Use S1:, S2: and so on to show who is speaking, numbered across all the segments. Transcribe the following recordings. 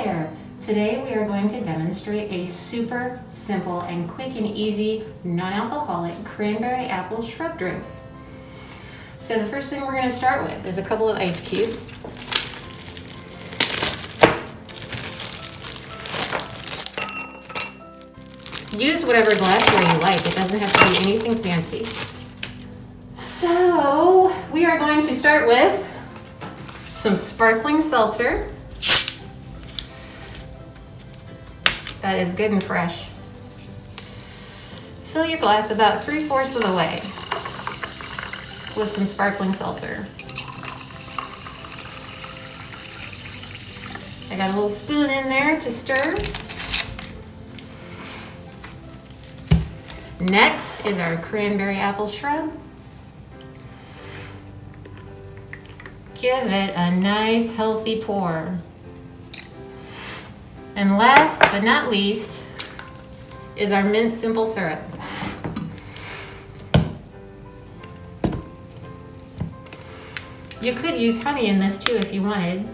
S1: there! Today we are going to demonstrate a super simple and quick and easy non-alcoholic cranberry apple shrub drink. So the first thing we're going to start with is a couple of ice cubes. Use whatever glassware you like, it doesn't have to be anything fancy. So we are going to start with some sparkling seltzer. That is good and fresh. Fill your glass about 3/4 of the way with some sparkling seltzer. I got a little spoon in there to stir. Next is our cranberry apple shrub. Give it a nice healthy pour. And last but not least is our mint simple syrup. You could use honey in this too if you wanted.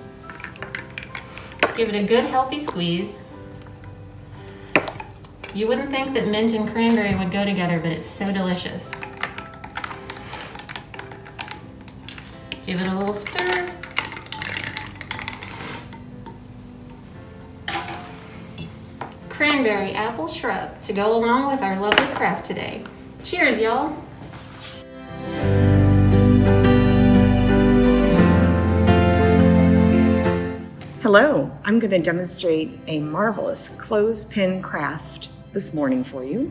S1: Give it a good healthy squeeze. You wouldn't think that mint and cranberry would go together, but it's so delicious. Give it a little stir. Cranberry apple shrub to go along with our lovely craft today. Cheers, y'all.
S2: Hello, I'm going to demonstrate a marvelous clothespin craft this morning for you.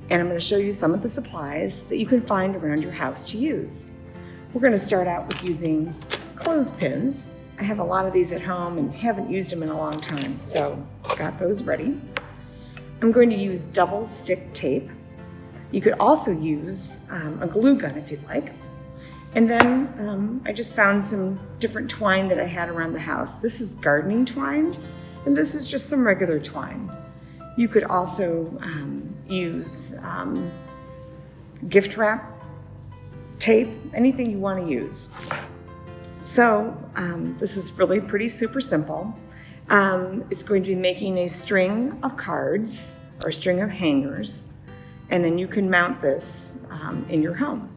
S2: And I'm going to show you some of the supplies that you can find around your house to use. We're going to start out with using clothespins. I have a lot of these at home and haven't used them in a long time, so got those ready. I'm going to use double stick tape. You could also use a glue gun if you'd like. And then I just found some different twine that I had around the house. This is gardening twine, and this is just some regular twine. You could also use gift wrap, tape, anything you want to use. So this is really pretty super simple. It's going to be making a string of cards or a string of hangers, and then you can mount this in your home.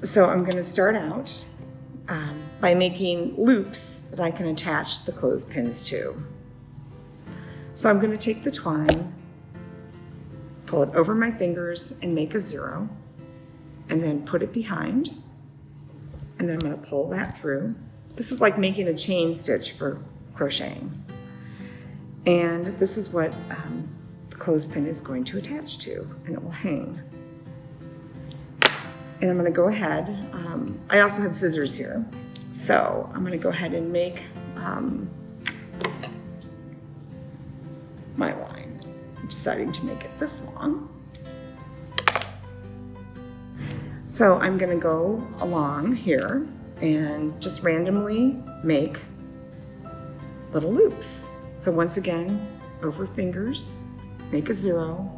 S2: So I'm going to start out by making loops that I can attach the clothespins to. So I'm going to take the twine, pull it over my fingers and make a 0, and then put it behind, and then I'm going to pull that through. This is like making a chain stitch for crocheting. And this is what the clothespin is going to attach to, and it will hang. And I'm going to go ahead, I also have scissors here, so I'm going to go ahead and make my line. I'm deciding to make it this long. So I'm going to go along here and just randomly make little loops. So once again, over fingers, make a 0,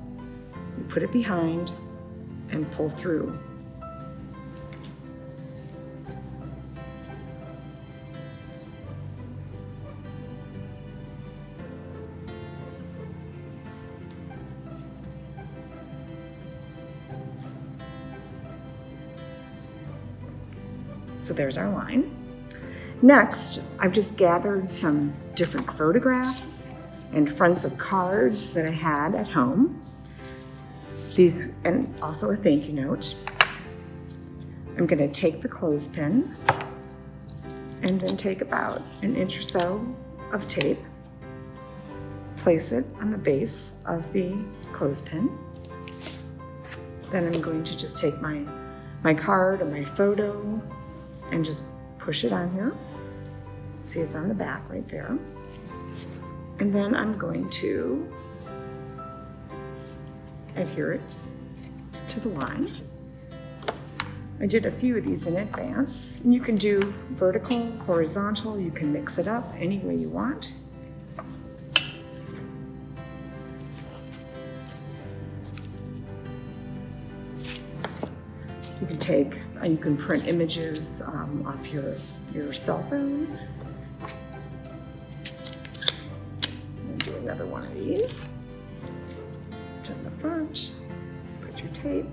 S2: you put it behind and pull through. So there's our line. Next, I've just gathered some different photographs and fronts of cards that I had at home. These, and also a thank you note. I'm going to take the clothespin and then take about an inch or so of tape, place it on the base of the clothespin. Then I'm going to just take my card or my photo and just push it on here. See, it's on the back right there. And then I'm going to adhere it to the line. I did a few of these in advance. And you can do vertical, horizontal, you can mix it up any way you want. You can take, you can print images off your cell phone. pins. To the front, put your tape.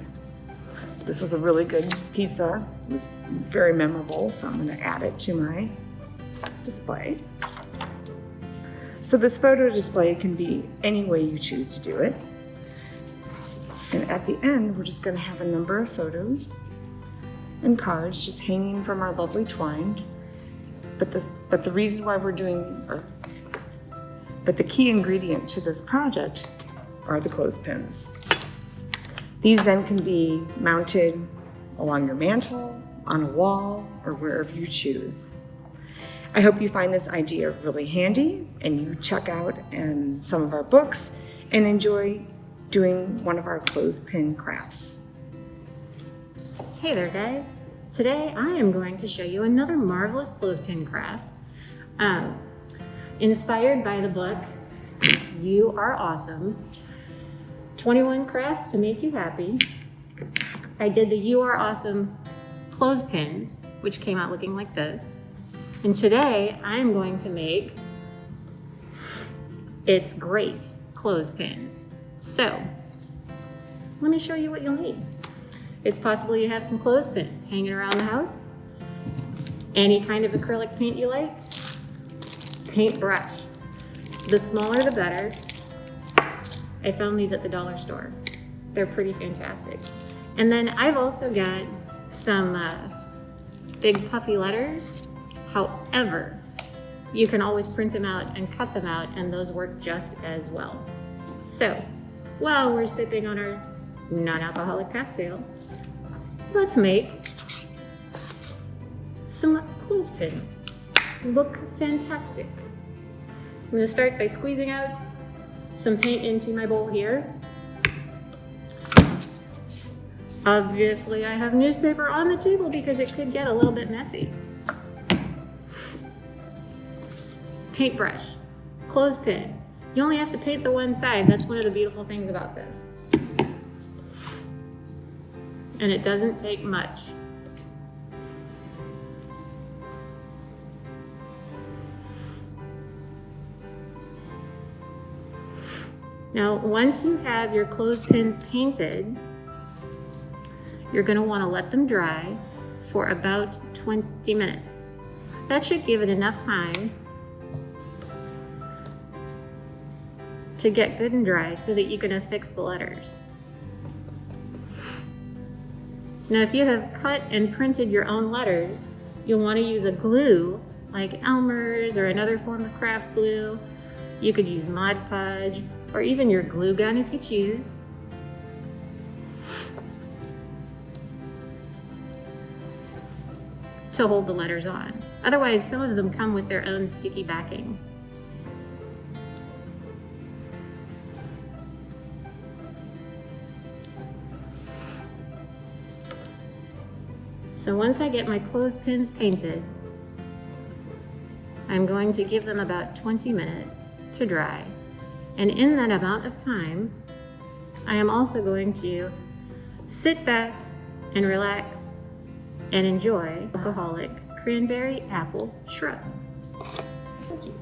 S2: This is a really good pizza. It was very memorable, so I'm going to add it to my display. So this photo display can be any way you choose to do it. And at the end, we're just going to have a number of photos and cards just hanging from our lovely twine. But the reason why we're but the key ingredient to this project are the clothespins. These then can be mounted along your mantle, on a wall, or wherever you choose. I hope you find this idea really handy and you check out some of our books and enjoy doing one of our clothespin crafts.
S1: Hey there guys! Today I am going to show you another marvelous clothespin craft inspired by the book You Are Awesome, 21 Crafts to Make You Happy. I did the You Are Awesome clothespins, which came out looking like this. And today I am going to make It's Great clothespins. So let me show you what you'll need. It's possible you have some clothespins hanging around the house, any kind of acrylic paint you like, paintbrush. The smaller the better. I found these at the dollar store. They're pretty fantastic. And then I've also got some big puffy letters. However, you can always print them out and cut them out, and those work just as well. So, while we're sipping on our non-alcoholic cocktail, let's make some clothespins. Look fantastic. I'm going to start by squeezing out some paint into my bowl here. Obviously, I have newspaper on the table because it could get a little bit messy. Paintbrush, clothespin. You only have to paint the one side. That's one of the beautiful things about this. And it doesn't take much. Now, once you have your clothespins painted, you're going to want to let them dry for about 20 minutes. That should give it enough time to get good and dry so that you can affix the letters. Now, if you have cut and printed your own letters, you'll want to use a glue like Elmer's or another form of craft glue. You could use Mod Podge or even your glue gun if you choose. To hold the letters on. Otherwise, some of them come with their own sticky backing. So once I get my clothespins painted, I'm going to give them about 20 minutes to dry. And in that amount of time, I am also going to sit back and relax and enjoy alcoholic cranberry apple shrub. Thank you.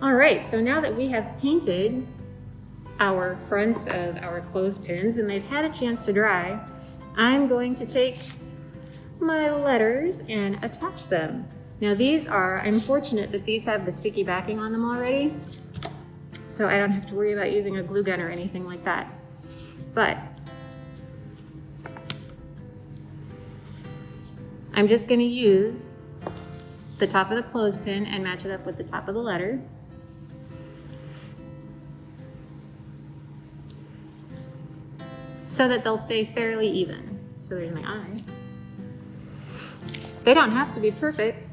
S1: All right, so now that we have painted our fronts of our clothespins and they've had a chance to dry, I'm going to take my letters and attach them. Now I'm fortunate that these have the sticky backing on them already, so I don't have to worry about using a glue gun or anything like that. But I'm just going to use the top of the clothespin and match it up with the top of the letter. So that they'll stay fairly even. So there's my eye. They don't have to be perfect.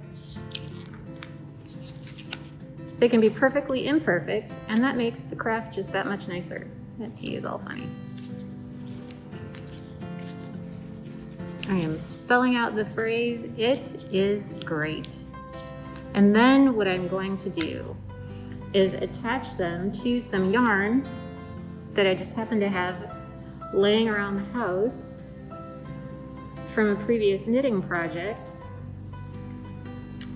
S1: They can be perfectly imperfect, and that makes the craft just that much nicer. That tea is all funny. I am spelling out the phrase, "It is great." And then what I'm going to do is attach them to some yarn that I just happen to have laying around the house from a previous knitting project.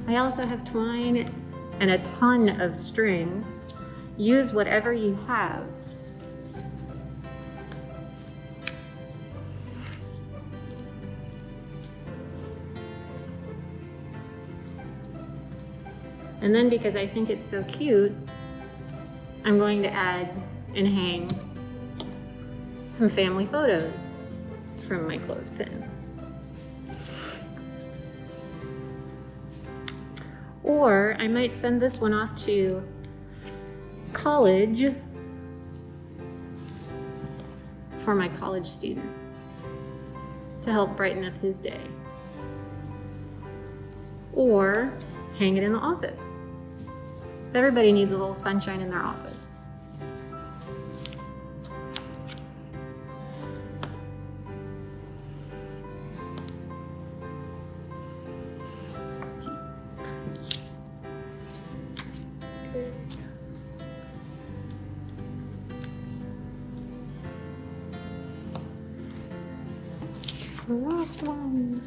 S1: I also have twine and a ton of string Use whatever you have. And then because I think it's so cute, I'm going to add and hang some family photos from my clothespins. Or I might send this one off to college for my college student to help brighten up his day. Or hang it in the office. Everybody needs a little sunshine in their office. The last one.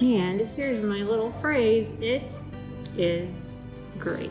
S1: And here's my little phrase, it is great.